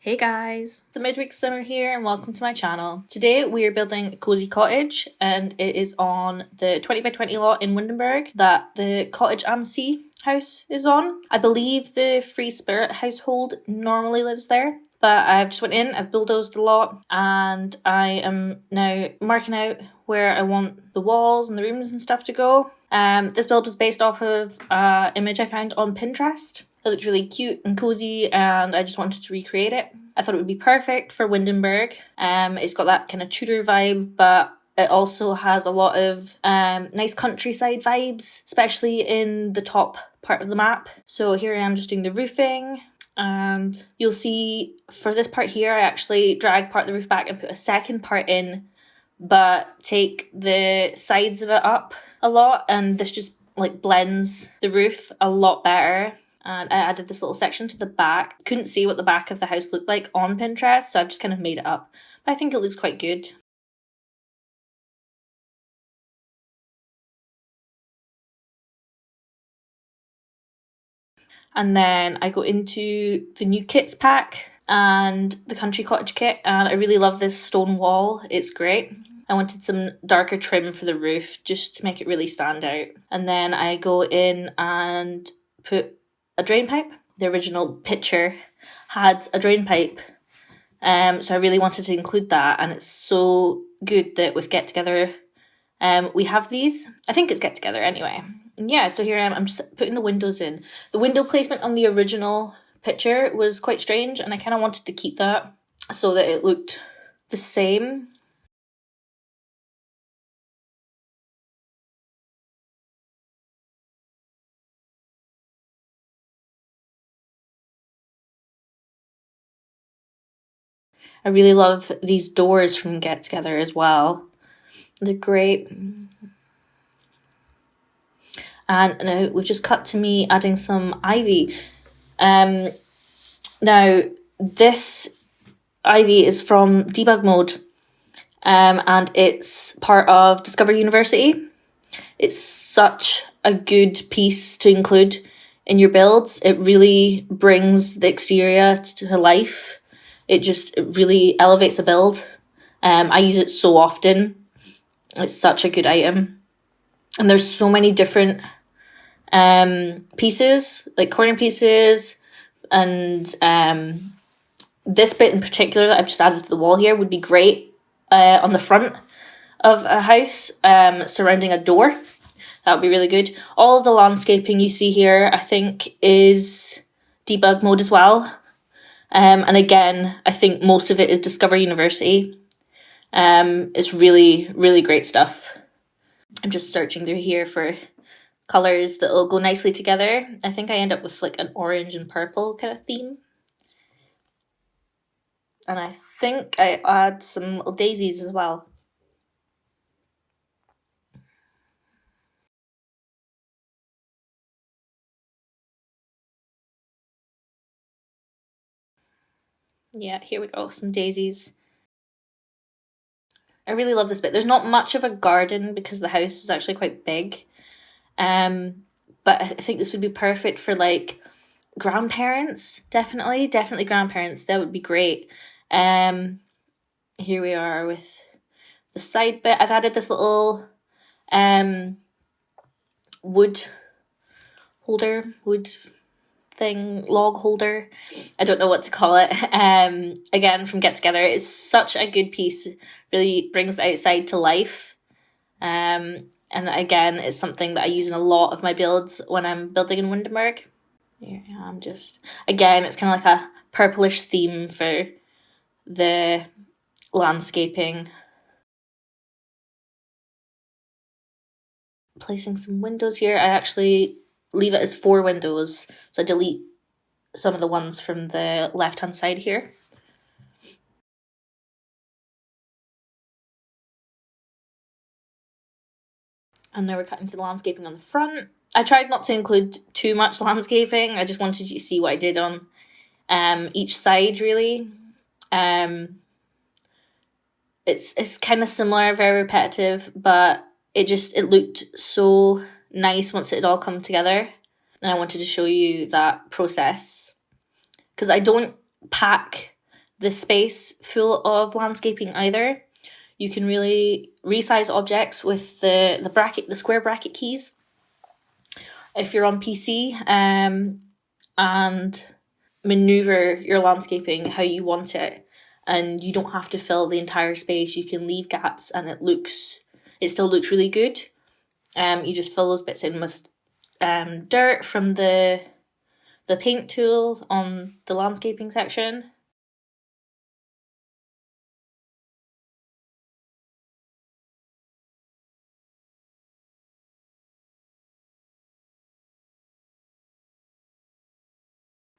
Hey guys, the midweek simmer here and welcome to my channel. Today we are building a cozy cottage and it is on the 20 by 20 lot in Windenburg that the Cottage and Sea house is on. I believe the Free Spirit household normally lives there, but I've just went in, I've bulldozed the lot and I am now marking out where I want the walls and the rooms and stuff to go. This build was based off of an image I found on Pinterest. It looked really cute and cozy and I just wanted to recreate it. I thought it would be perfect for Windenburg. It's got that kind of Tudor vibe, but it also has a lot of nice countryside vibes, especially in the top part of the map. So here I am just doing the roofing, and you'll see for this part here I actually drag part of the roof back and put a second part in, but take the sides of it up a lot, and this just like blends the roof a lot better. And I added this little section to the back. Couldn't see what the back of the house looked like on Pinterest, so I've just kind of made it up. But I think it looks quite good. And then I go into the new kits pack and the country cottage kit, and I really love this stone wall. It's great. I wanted some darker trim for the roof just to make it really stand out. And then I go in and put a drain pipe. The original picture had a drain pipe, so I really wanted to include that, and it's so good that with Get Together we have these. I think it's Get Together anyway. Yeah, so here I am, I'm just putting the windows in. The window placement on the original picture was quite strange, and I kind of wanted to keep that so that it looked the same. I really love these doors from Get Together as well. They're great. And now we've just cut to me adding some ivy. Now this ivy is from Debug Mode, and it's part of Discover University. It's such a good piece to include in your builds. It really brings the exterior to life. It really elevates a build. I use it so often. It's such a good item. And there's so many different pieces, like corner pieces, and this bit in particular that I've just added to the wall here would be great on the front of a house surrounding a door. That would be really good. All of the landscaping you see here I think is Debug Mode as well. And again, I think most of it is Discover University. It's really, really great stuff. I'm just searching through here for colours that will go nicely together. I think I end up with like an orange and purple kind of theme. And I think I add some little daisies as well. Yeah, here we go, some daisies. I really love this bit. There's not much of a garden because the house is actually quite big. But I think this would be perfect for like grandparents. Definitely grandparents. That would be great. Here we are with the side bit. I've added this little wood thing, log holder. I don't know what to call it. Again, from Get Together. It's such a good piece. Really brings the outside to life. And again, it's something that I use in a lot of my builds when I'm building in Windenburg. Here I am just... Again, it's kind of like a purplish theme for the landscaping. Placing some windows here. I actually leave it as 4 windows, so I delete some of the ones from the left hand side here. And now we're cutting to the landscaping on the front. I tried not to include too much landscaping. I just wanted you to see what I did on each side, really. It's kind of similar, very repetitive, but it looked so nice once it had all come together. And I wanted to show you that process. Because I don't pack the space full of landscaping either. You can really resize objects with the square bracket keys if you're on PC, and maneuver your landscaping how you want it, and you don't have to fill the entire space. You can leave gaps and it still looks really good. You just fill those bits in with dirt from the paint tool on the landscaping section.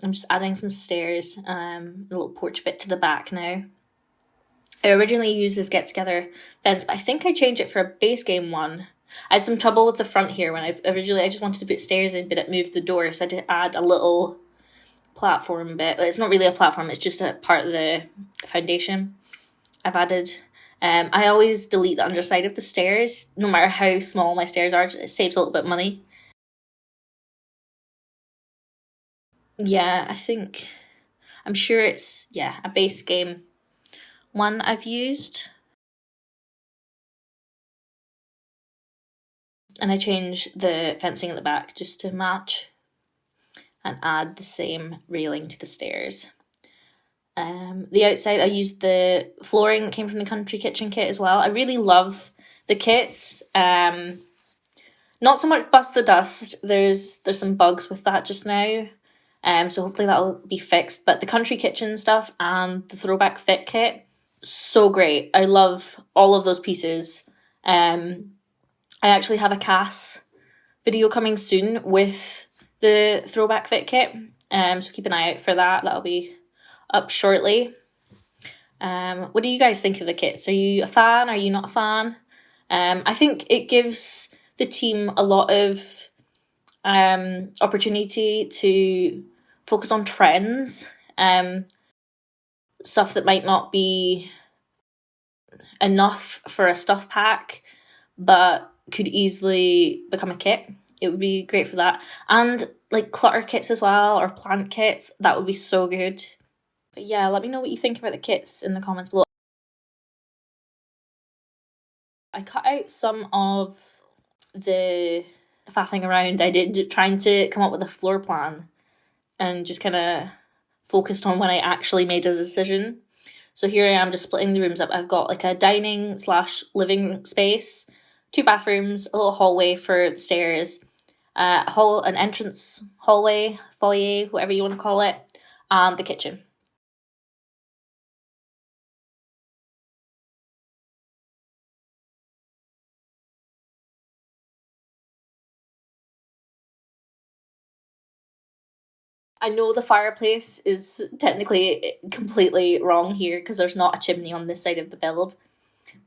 I'm just adding some stairs, a little porch bit to the back now. I originally used this get together fence, but I think I changed it for a base game one. I had some trouble with the front here when I just wanted to put stairs in, but it moved the door, so I had to add a little platform bit. It's not really a platform, it's just a part of the foundation I've added. I always delete the underside of the stairs, no matter how small my stairs are. It saves a little bit of money. Yeah, I'm sure it's, a base game one I've used. And I change the fencing at the back just to match and add the same railing to the stairs. The outside, I used the flooring that came from the Country Kitchen kit as well. I really love the kits. Not so much Bust the Dust. There's some bugs with that just now. So hopefully that'll be fixed. But the Country Kitchen stuff and the Throwback Fit kit, so great. I love all of those pieces. I actually have a CAS video coming soon with the Throwback Fit kit. So keep an eye out for that. That'll be up shortly. What do you guys think of the kits? Are you a fan? Are you not a fan? I think it gives the team a lot of opportunity to focus on trends, stuff that might not be enough for a stuff pack, but could easily become a kit. It would be great for that. And like clutter kits as well, or plant kits, that would be so good. But yeah, let me know what you think about the kits in the comments below. I cut out some of the faffing around I did trying to come up with a floor plan, and just kind of focused on when I actually made a decision. So here I am just splitting the rooms up. I've got like a dining / living space, 2 bathrooms, a little hallway for the stairs, an entrance hallway, foyer, whatever you want to call it, and the kitchen. I know the fireplace is technically completely wrong here because there's not a chimney on this side of the build,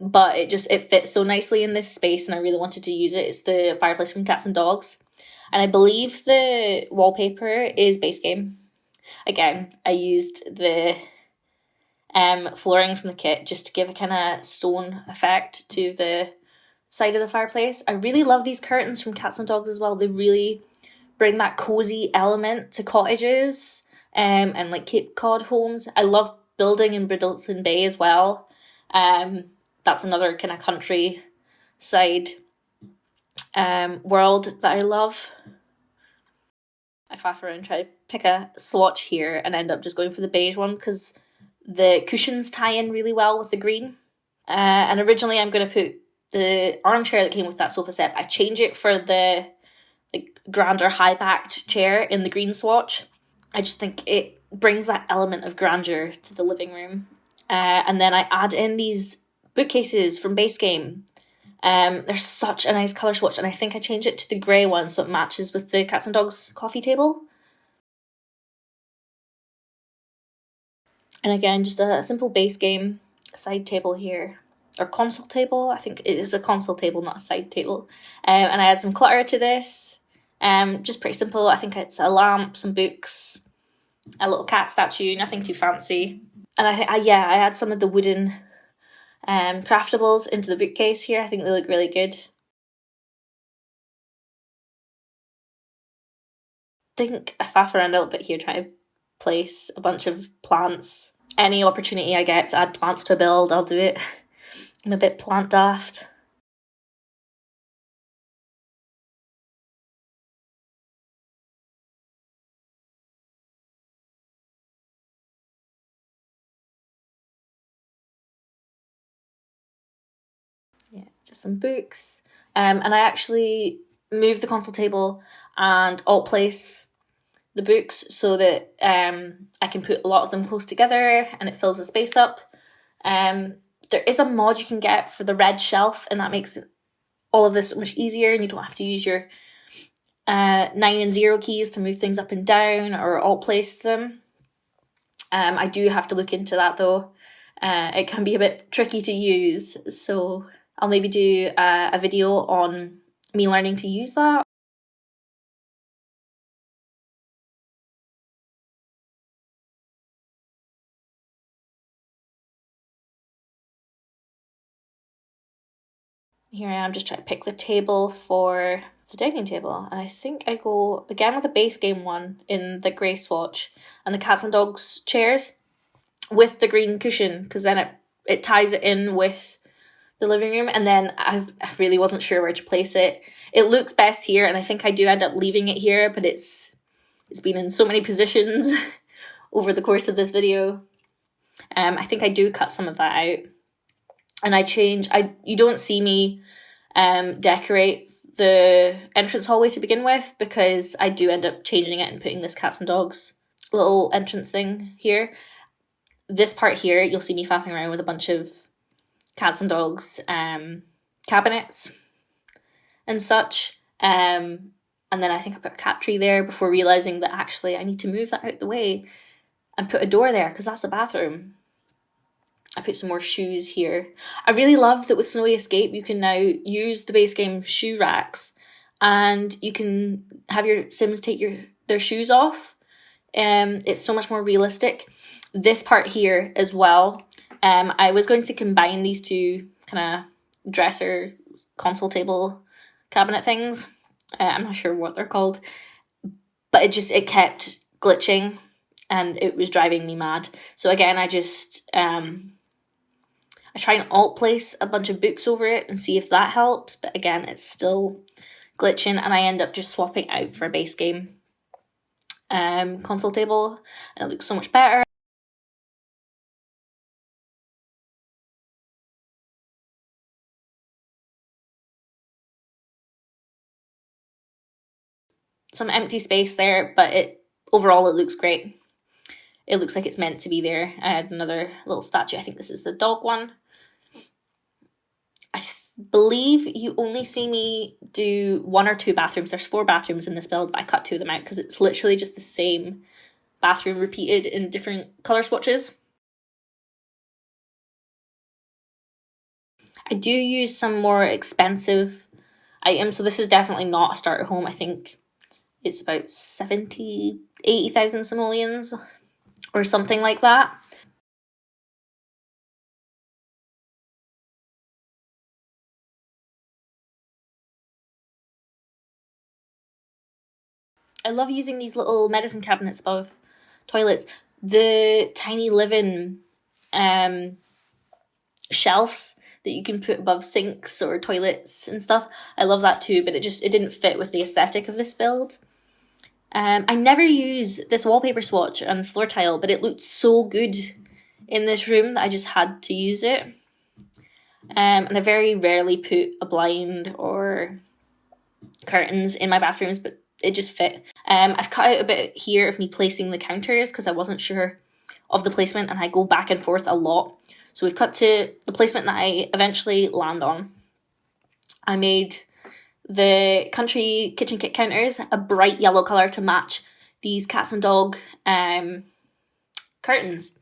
but it fits so nicely in this space and I really wanted to use it. It's the fireplace from Cats and Dogs, and I believe the wallpaper is base game. Again, I used the flooring from the kit just to give a kind of stone effect to the side of the fireplace. I really love these curtains from Cats and Dogs as well. They really bring that cozy element to cottages and like Cape Cod homes. I love building in Bridleton Bay as well. That's another kind of countryside world that I love. I faff around, try to pick a swatch here and end up just going for the beige one because the cushions tie in really well with the green. And originally I'm going to put the armchair that came with that sofa set. I change it for the like grander high-backed chair in the green swatch. I just think it brings that element of grandeur to the living room. And then I add in these bookcases from base game. They're such a nice colour swatch, and I think I changed it to the grey one so it matches with the Cats and Dogs coffee table. And again, just a simple base game side table here. Or console table. I think it is a console table, not a side table. And I add some clutter to this. Just pretty simple. I think it's a lamp, some books, a little cat statue, nothing too fancy. And I add some of the wooden craftables into the bookcase here. I think they look really good. I think I faff around a little bit here trying to place a bunch of plants Any opportunity I get to add plants to a build, I'll do it. I'm a bit plant daft. Yeah, just some books. And I actually moved the console table and alt place the books so that I can put a lot of them close together and it fills the space up. There is a mod you can get for the red shelf, and that makes all of this so much easier, and you don't have to use your 9 and 0 keys to move things up and down or alt place them. I do have to look into that though. It can be a bit tricky to use, so I'll maybe do a video on me learning to use that. Here I am just trying to pick the table for the dining table, and I think I go again with a base game one in the grey swatch and the cats and dogs chairs with the green cushion, because then it ties it in with the living room. And then I really wasn't sure where to place it. It looks best here, and I think I do end up leaving it here, but it's been in so many positions over the course of this video. I think I do cut some of that out, and you don't see me decorate the entrance hallway to begin with, because I do end up changing it and putting this cats and dogs little entrance thing here. This part here, you'll see me faffing around with a bunch of cats and dogs cabinets and such. And then I think I put a cat tree there before realising that actually I need to move that out the way and put a door there, because that's a bathroom. I put some more shoes here. I really love that with Snowy Escape you can now use the base game shoe racks, and you can have your Sims take their shoes off. It's so much more realistic. This part here as well, I was going to combine these two kind of dresser console table cabinet things. I'm not sure what they're called, but it kept glitching and it was driving me mad. So again, I just I try and alt place a bunch of books over it and see if that helps, but again, it's still glitching, and I end up just swapping out for a base game console table, and it looks so much better. Some empty space there, but overall it looks great. It looks like it's meant to be there. I had another little statue. I think this is the dog one. I believe you only see me do 1 or 2 bathrooms. There's 4 bathrooms in this build, but I cut 2 of them out because it's literally just the same bathroom repeated in different colour swatches. I do use some more expensive items, so this is definitely not a starter home. I think it's about 80,000 simoleons or something like that. I love using these little medicine cabinets above toilets. The tiny living shelves that you can put above sinks or toilets and stuff. I love that too, but it didn't fit with the aesthetic of this build. I never use this wallpaper swatch and floor tile, but it looked so good in this room that I just had to use it. And I very rarely put a blind or curtains in my bathrooms, but it just fit. I've cut out a bit here of me placing the counters because I wasn't sure of the placement, and I go back and forth a lot. So we've cut to the placement that I eventually land on. I made the country kitchen kit counters a bright yellow colour to match these cats and dog curtains.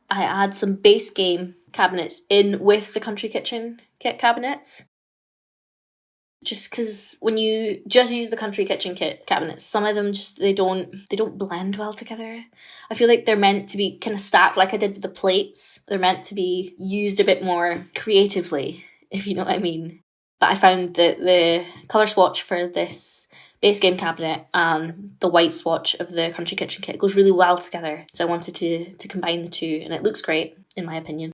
I add some base game cabinets in with the country kitchen kit cabinets. Just because when you just use the country kitchen kit cabinets, some of them they don't blend well together. I feel like they're meant to be kind of stacked like I did with the plates. They're meant to be used a bit more creatively, if you know what I mean. But I found that the colour swatch for this base game cabinet and the white swatch of the Country Kitchen kit goes really well together. So I wanted to combine the two, and it looks great, in my opinion.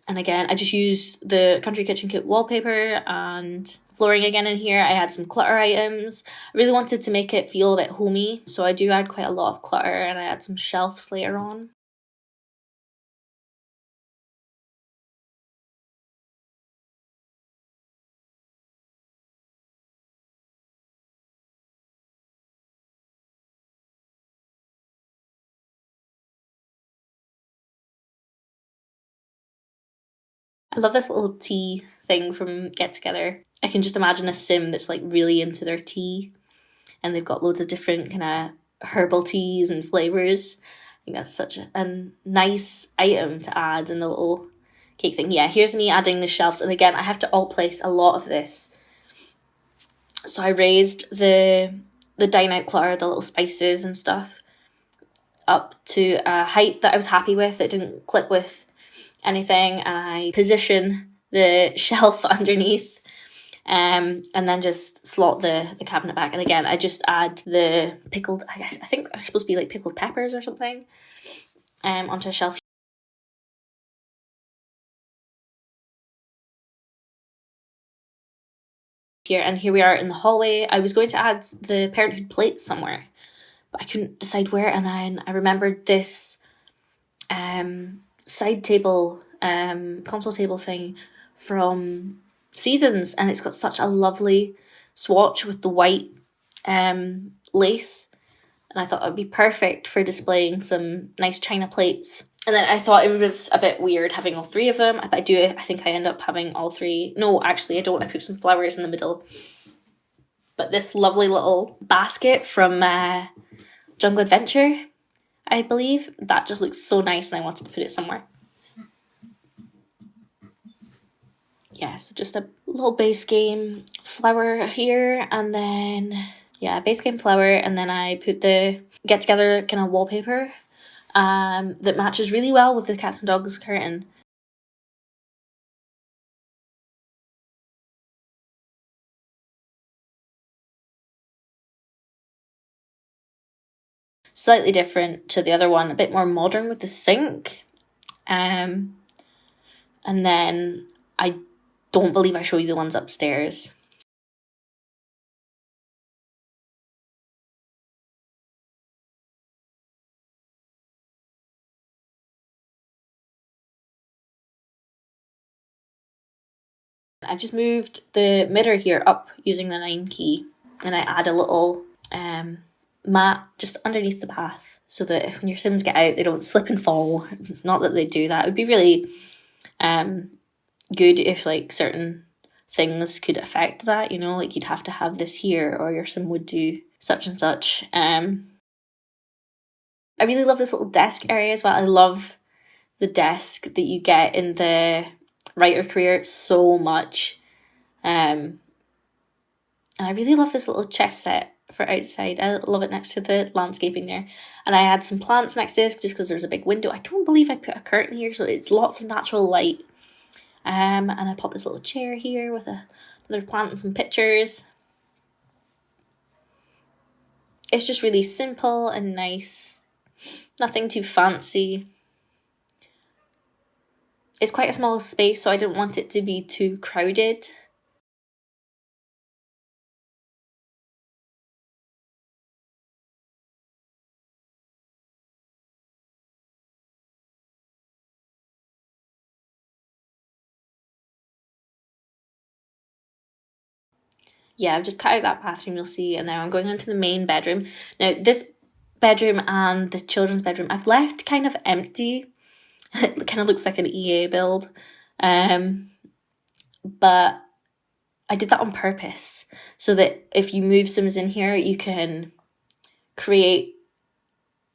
And again, I just used the Country Kitchen Kit wallpaper and flooring again in here. I had some clutter items. I really wanted to make it feel a bit homey, so I do add quite a lot of clutter, and I add some shelves later on. I love this little tea thing from Get Together. I can just imagine a sim that's like really into their tea, and they've got loads of different kind of herbal teas and flavours. I think that's such a nice item to add in the little cake thing. Yeah, here's me adding the shelves, and again, I have to alt place a lot of this. So I raised the dine out clutter, the little spices and stuff, up to a height that I was happy with, that didn't clip with anything, and I position the shelf underneath, and then just slot the cabinet back. And again, I just add the pickled, I think they're supposed to be like pickled peppers or something, onto a shelf here. And here we are in the hallway. I was going to add the Parenthood plates somewhere, but I couldn't decide where, and then I remembered this side table, console table thing from Seasons, and it's got such a lovely swatch with the white lace, and I thought it would be perfect for displaying some nice china plates. And then I thought it was a bit weird having all three of them. I think I end up having all three. No, actually I don't. I put some flowers in the middle. But this lovely little basket from Jungle Adventure, I believe, that just looks so nice, and I wanted to put it somewhere. Yeah, so just a little base game flower here, and then, yeah, base game flower, and then I put the Get Together kind of wallpaper that matches really well with the cats and dogs curtain. Slightly different to the other one, a bit more modern with the sink. And then I don't believe I show you the ones upstairs. I just moved the mirror here up using the 9 key, and I add a little mat just underneath the bath, so that if when your Sims get out, they don't slip and fall. Not that they do that. It would be really good if like certain things could affect that, you know, like you'd have to have this here, or your Sim would do such and such. I really love this little desk area as well. I love the desk that you get in the writer career so much. And I really love this little chess set for outside. I love it next to the landscaping there. And I had some plants next to this just because there's a big window. I don't believe I put a curtain here, so it's lots of natural light. And I popped this little chair here with another plant and some pictures. It's just really simple and nice. Nothing too fancy. It's quite a small space, so I didn't want it to be too crowded. Yeah, I've just cut out that bathroom, you'll see, and now I'm going into the main bedroom. Now, this bedroom and the children's bedroom I've left kind of empty. It kind of looks like an EA build. But I did that on purpose, so that if you move Sims in here, you can create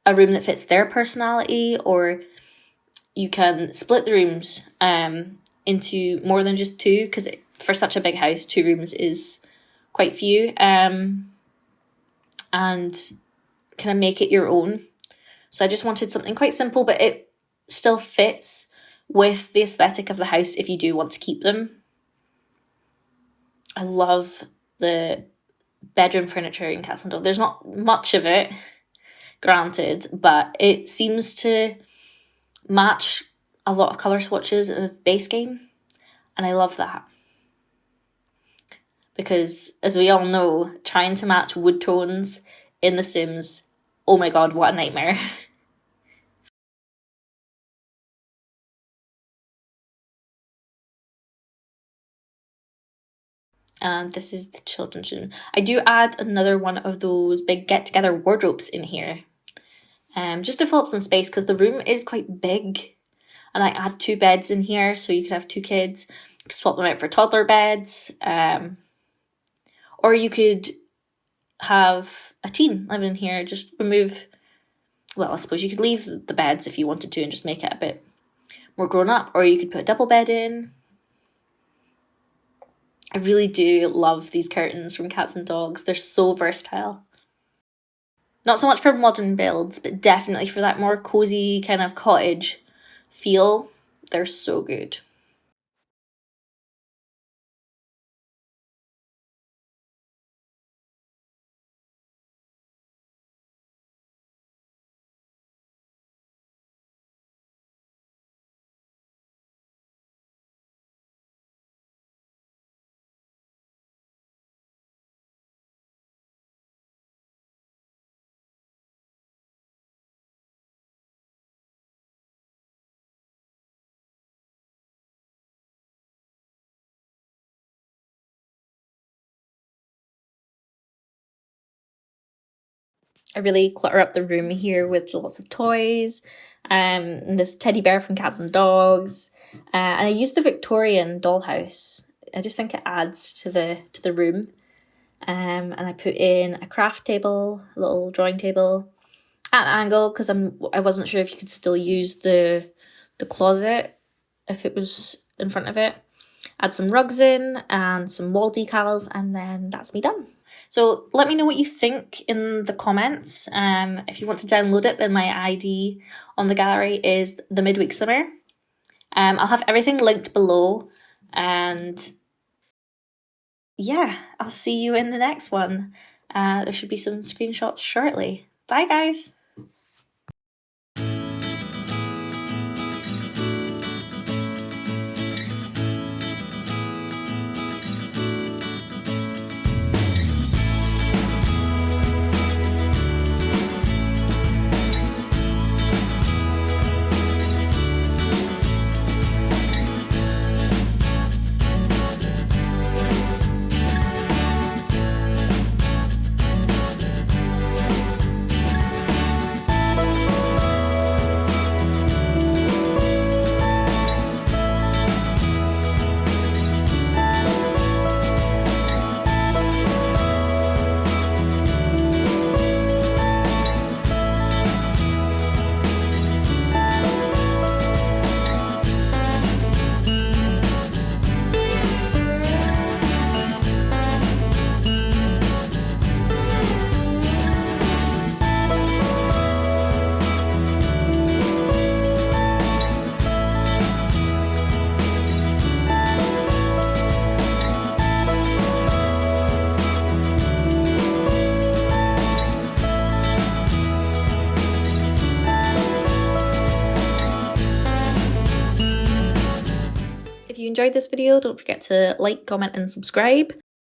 a room that fits their personality, or you can split the rooms into more than just two, because for such a big house, 2 rooms is quite few, and kind of make it your own. So I just wanted something quite simple, but it still fits with the aesthetic of the house if you do want to keep them. I love the bedroom furniture in Cats and Dogs. There's not much of it, granted, but it seems to match a lot of colour swatches of base game, and I love that. Because, as we all know, trying to match wood tones in The Sims, oh my god, what a nightmare. And this is the children's room. I do add another one of those big get-together wardrobes in here. Just to fill up some space, because the room is quite big. And I add 2 beds in here, so you could have 2 kids. You could swap them out for toddler beds. Or you could have a teen living in here. Just remove... Well, I suppose you could leave the beds if you wanted to and just make it a bit more grown up. Or you could put a double bed in. I really do love these curtains from Cats and Dogs. They're so versatile. Not so much for modern builds, but definitely for that more cozy kind of cottage feel. They're so good. I really clutter up the room here with lots of toys, this teddy bear from Cats and Dogs, and I use the Victorian dollhouse. I just think it adds to the room. And I put in a craft table, a little drawing table, at an angle because I wasn't sure if you could still use the closet if it was in front of it. Add some rugs in and some wall decals, and then that's me done. So let me know what you think in the comments. If you want to download it, then my ID on the gallery is themidweeksimmer. I'll have everything linked below, and yeah, I'll see you in the next one. There should be some screenshots shortly. Bye, guys. If you enjoyed this video, don't forget to like, comment and subscribe.